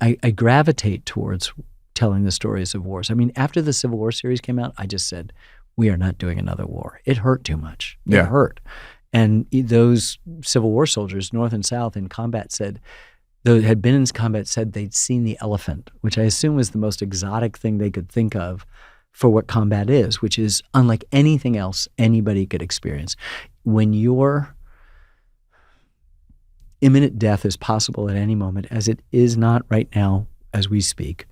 I gravitate towards telling the stories of wars. I mean, after the Civil War series came out, I just said, we are not doing another war. It hurt too much. It hurt. And those Civil War soldiers, North and South, in combat said, those had been in combat, said they'd seen the elephant, which I assume was the most exotic thing they could think of for what combat is, which is unlike anything else anybody could experience. When your imminent death is possible at any moment, as it is not right now as we speak,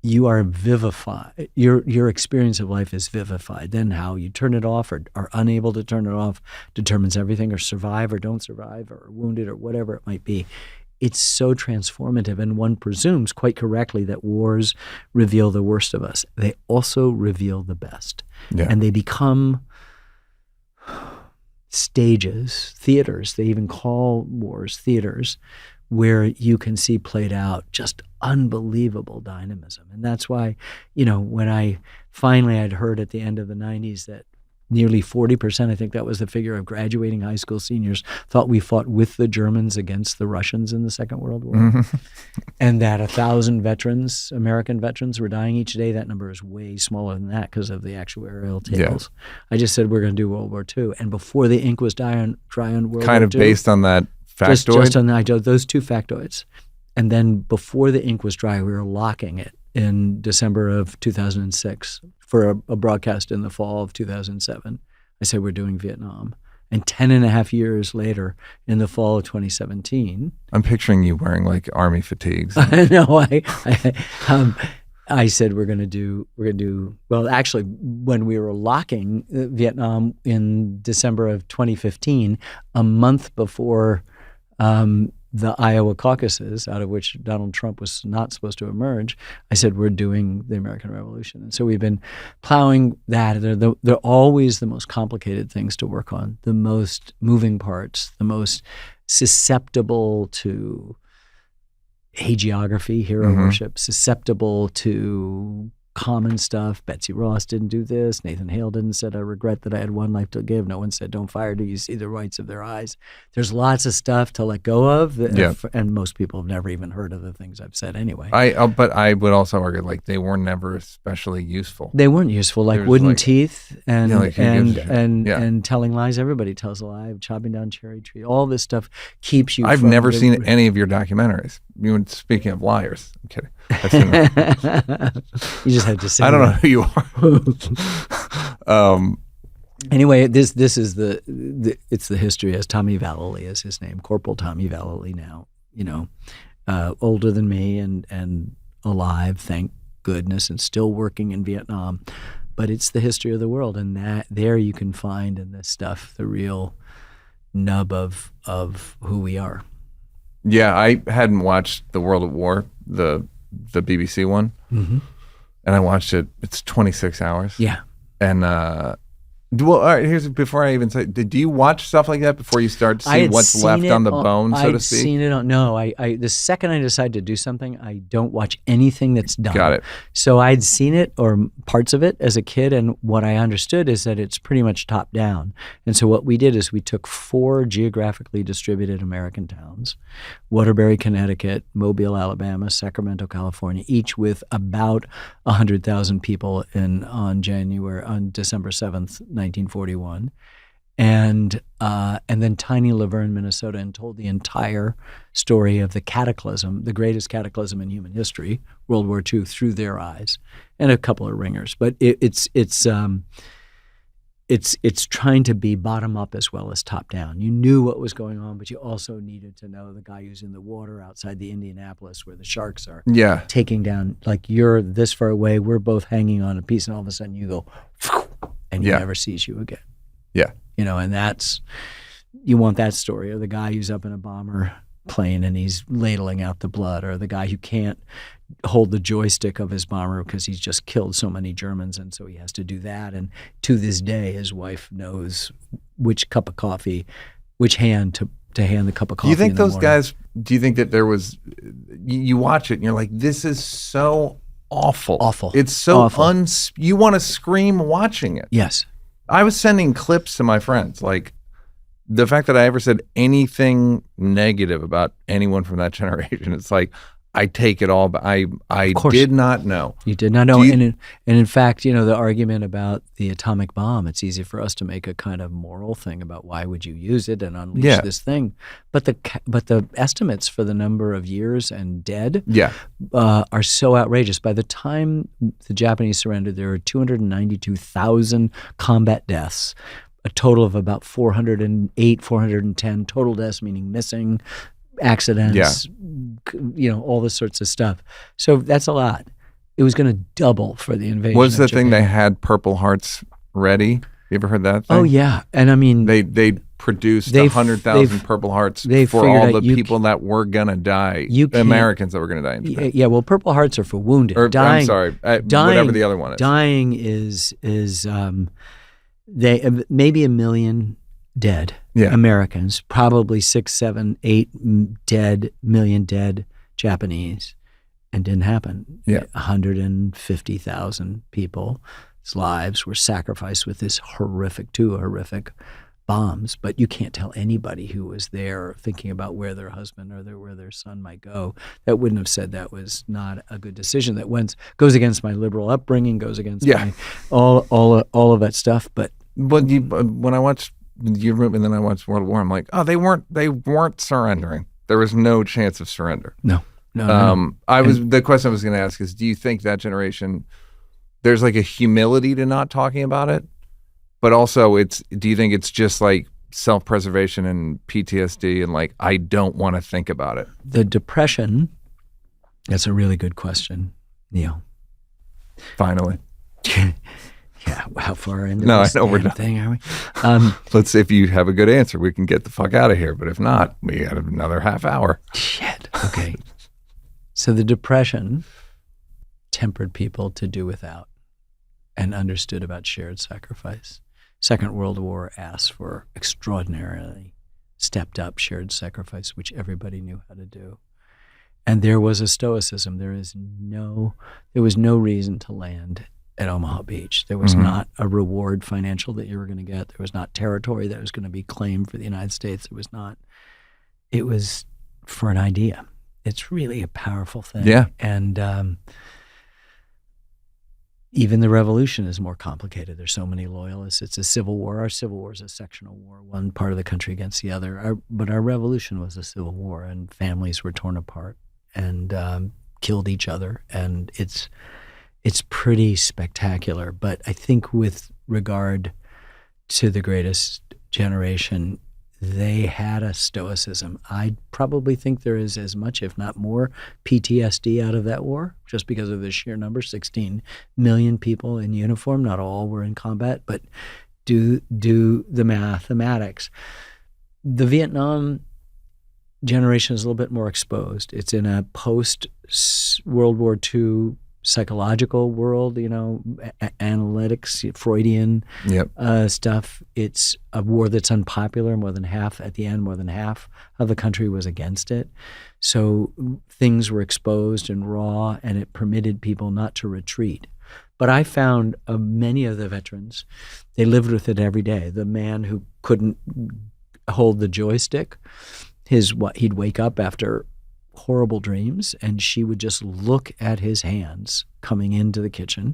you are vivified. Your experience of life is vivified. Then how you turn it off or are unable to turn it off determines everything, or survive or don't survive, or wounded or whatever it might be. It's so transformative, and one presumes quite correctly that wars reveal the worst of us. They also reveal the best. Yeah. And they become stages, theaters. They even call wars theaters, where you can see played out just unbelievable dynamism. And that's why, when I'd heard at the end of the 90s that nearly 40%, I think that was the figure, of graduating high school seniors thought we fought with the Germans against the Russians in the Second World War. Mm-hmm. And that 1,000 veterans, American veterans, were dying each day. That number is way smaller than that because of the actuarial tables. Yeah. I just said we're going to do World War II. And before the ink was dry on World War II. Kind of based on that factoid? Just on those two factoids. And then before the ink was dry, we were locking it in December of 2006 for a broadcast in the fall of 2007. I said, we're doing Vietnam. And 10 and a half years later, in the fall of 2017. I'm picturing you wearing like army fatigues. No, I said we're going to do, well, actually, when we were locking Vietnam in December of 2015, a month before the Iowa caucuses, out of which Donald Trump was not supposed to emerge, I said, we're doing the American Revolution. And so we've been plowing that. They're always the most complicated things to work on, the most moving parts, the most susceptible to hagiography, hero worship, susceptible to common stuff. Betsy Ross didn't do this. Nathan Hale didn't said, I regret that I had one life to give. No one said, don't fire till you see the whites of their eyes. There's lots of stuff to let go of. Yeah. And most people have never even heard of the things I've said anyway. But I would also argue like they were never especially useful. They weren't useful, like wooden teeth and and telling lies. Everybody tells a lie. Chopping down cherry tree. All this stuff keeps you. I've never seen any of your documentaries. Speaking of liars, I'm kidding. You just had to say. I don't know who you are. Anyway, this is it's the history, as Tommy Vallely is his name, Corporal Tommy Vallely now. Older than me and alive, thank goodness, and still working in Vietnam. But it's the history of the world, and that there you can find in this stuff the real nub of who we are. Yeah, I hadn't watched The World at War, the BBC one, and I watched it. It's 26 hours. Yeah, and well, all right. Here's before I even say, do you watch stuff like that before you start to see what's left on the bone, so to speak? I'd seen it on. No, I the second I decide to do something, I don't watch anything that's done. Got it. So I'd seen it or parts of it as a kid, and what I understood is that it's pretty much top down. And so what we did is we took 4 geographically distributed American towns: Waterbury, Connecticut; Mobile, Alabama; Sacramento, California, each with about 100,000 people on December 7th. 1941, and then tiny Laverne, Minnesota, and told the entire story of the cataclysm, the greatest cataclysm in human history, World War II, through their eyes, and a couple of ringers. But it's trying to be bottom up as well as top down. You knew what was going on, but you also needed to know the guy who's in the water outside the Indianapolis where the sharks are taking down. Like, you're this far away, we're both hanging on a piece, and all of a sudden you go, and he never sees you again. Yeah. And you want that story, or the guy who's up in a bomber plane and he's ladling out the blood, or the guy who can't hold the joystick of his bomber because he's just killed so many Germans, and so he has to do that. And to this day, his wife knows which cup of coffee, which hand to hand the cup of coffee. Do you think those guys, do you think that there was, you watch it and you're like, this is so awful. Awful. It's so awful. You want to scream watching it. Yes. I was sending clips to my friends, like the fact that I ever said anything negative about anyone from that generation, it's like, I take it all, but I did not know. You did not know. And in fact, the argument about the atomic bomb, it's easy for us to make a kind of moral thing about why would you use it and unleash this thing. But the estimates for the number of years and dead are so outrageous. By the time the Japanese surrendered, there were 292,000 combat deaths, a total of about 408, 410 total deaths, meaning missing, accidents, all this sorts of stuff. So that's a lot. It was going to double for the invasion. Was the Japan. thing they had Purple Hearts ready? You ever heard that thing? Oh yeah, and I mean they produced 100,000 Purple Hearts for all the people that were gonna die, the Americans that were gonna die in Japan. Yeah, well, Purple Hearts are for wounded. I'm sorry, whatever the other one is. Dying is they maybe 1 million dead Americans, probably 6, 7, 8 million dead Japanese, and didn't happen. 150,000 people's lives were sacrificed with this two horrific bombs. But you can't tell anybody who was there thinking about where their husband or where their son might go that wouldn't have said that was not a good decision. That goes against my liberal upbringing, goes against my all of that stuff. But when I watched and then I watched World War, I'm like, oh, they weren't surrendering. There was no chance of surrender. No. The question I was going to ask is, do you think that generation, there's like a humility to not talking about it, but also do you think it's just like self-preservation and PTSD and like, I don't want to think about it? The Depression, that's a really good question, Neal. Finally. Yeah, how far into this we're done. Thing are we? Let's see if you have a good answer. We can get the fuck out of here. But if not, we got another half hour. Shit. Okay. So the Depression tempered people to do without and understood about shared sacrifice. Second World War asked for extraordinarily stepped up shared sacrifice, which everybody knew how to do. And there was a stoicism. There was no reason to land at Omaha Beach. There was not a reward financial that you were going to get. There was not territory that was going to be claimed for the United States. It was for an idea. It's really a powerful thing. Yeah. And even the revolution is more complicated. There's so many loyalists. It's a civil war. Our civil war is a sectional war, one part of the country against the other. But our revolution was a civil war, and families were torn apart and killed each other. And it's pretty spectacular. But I think with regard to the greatest generation, they had a stoicism. I probably think there is as much, if not more, PTSD out of that war, just because of the sheer number, 16 million people in uniform. Not all were in combat, but do the mathematics. The Vietnam generation is a little bit more exposed. It's in a post-World War II psychological world, analytics, Freudian stuff. It's a war that's unpopular. More than half of the country was against it. So things were exposed and raw, and it permitted people not to retreat. But I found many of the veterans, they lived with it every day. The man who couldn't hold the joystick, he'd wake up after horrible dreams, and she would just look at his hands coming into the kitchen.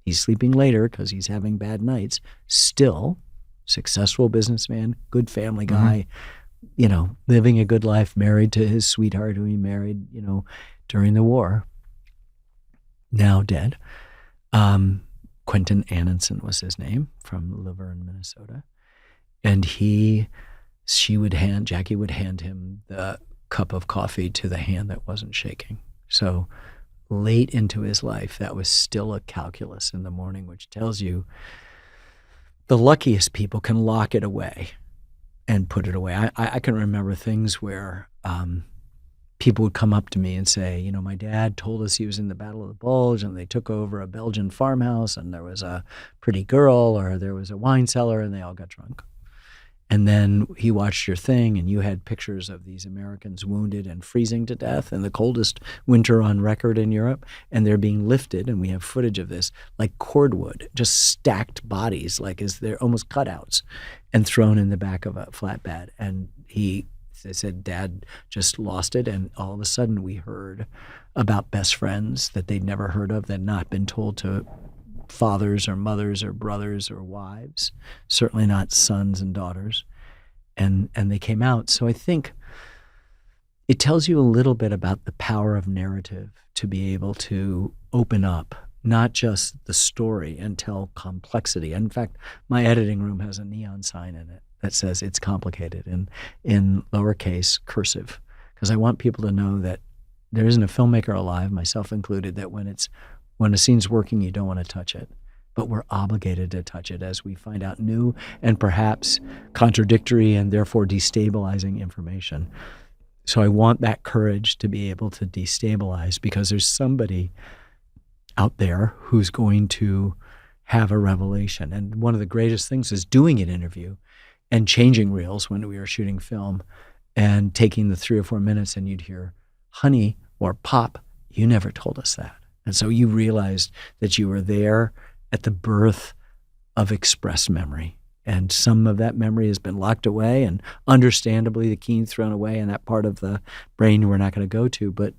He's sleeping later because he's having bad nights. Still, successful businessman, good family guy, living a good life, married to his sweetheart who he married, during the war. Now dead. Quentin Annenson was his name, from Laverne, Minnesota. And Jackie would hand him the cup of coffee to the hand that wasn't shaking. So late into his life, that was still a calculus in the morning, which tells you the luckiest people can lock it away and put it away. I can remember things where people would come up to me and say, my dad told us he was in the Battle of the Bulge and they took over a Belgian farmhouse and there was a pretty girl or there was a wine cellar and they all got drunk. And then he watched your thing, and you had pictures of these Americans wounded and freezing to death in the coldest winter on record in Europe. And they're being lifted, and we have footage of this, like cordwood, just stacked bodies, like as they're almost cutouts, and thrown in the back of a flatbed. And they said, Dad just lost it. And all of a sudden we heard about best friends that they'd never heard of, that had not been told to fathers or mothers or brothers or wives, certainly not sons and daughters. And they came out. So I think it tells you a little bit about the power of narrative to be able to open up not just the story and tell complexity. In fact, my editing room has a neon sign in it that says it's complicated in lowercase cursive, because I want people to know that there isn't a filmmaker alive, myself included, that when a scene's working, you don't want to touch it. But we're obligated to touch it as we find out new and perhaps contradictory and therefore destabilizing information. So I want that courage to be able to destabilize, because there's somebody out there who's going to have a revelation. And one of the greatest things is doing an interview and changing reels when we were shooting film and taking the 3 or 4 minutes, and you'd hear, honey or pop, you never told us that. And so you realized that you were there at the birth of express memory. And some of that memory has been locked away, and understandably the key's thrown away in that part of the brain we're not going to go to, but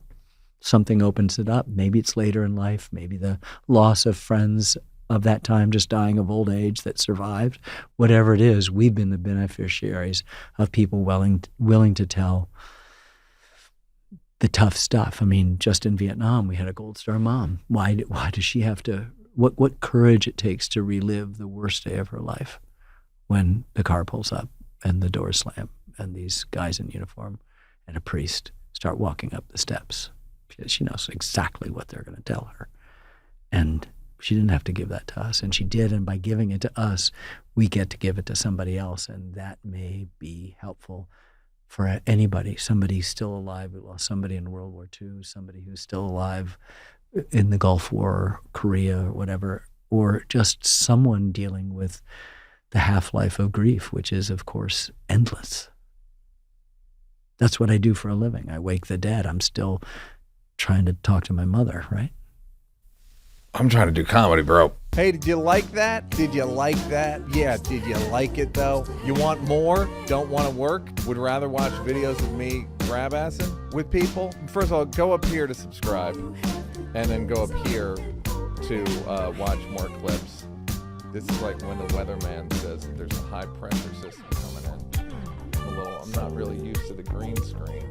something opens it up. Maybe it's later in life, maybe the loss of friends of that time just dying of old age that survived. Whatever it is, we've been the beneficiaries of people willing to tell the tough stuff. I mean, just in Vietnam, we had a Gold Star mom. Why does she have to, what courage it takes to relive the worst day of her life when the car pulls up and the doors slam and these guys in uniform and a priest start walking up the steps. She knows exactly what they're going to tell her. And she didn't have to give that to us, and she did. And by giving it to us, we get to give it to somebody else. And that may be helpful for anybody, somebody still alive who lost somebody in World War II, somebody who's still alive in the Gulf War, Korea, or whatever, or just someone dealing with the half-life of grief, which is, of course, endless. That's what I do for a living. I wake the dead. I'm still trying to talk to my mother, right? I'm trying to do comedy, bro. Hey, did you like that? Did you like that? Yeah, did you like it though? You want more? Don't want to work? Would rather watch videos of me grab-assing with people? First of all, go up here to subscribe, and then go up here to watch more clips. This is like when the weatherman says there's a high pressure system coming in. I'm not really used to the green screen.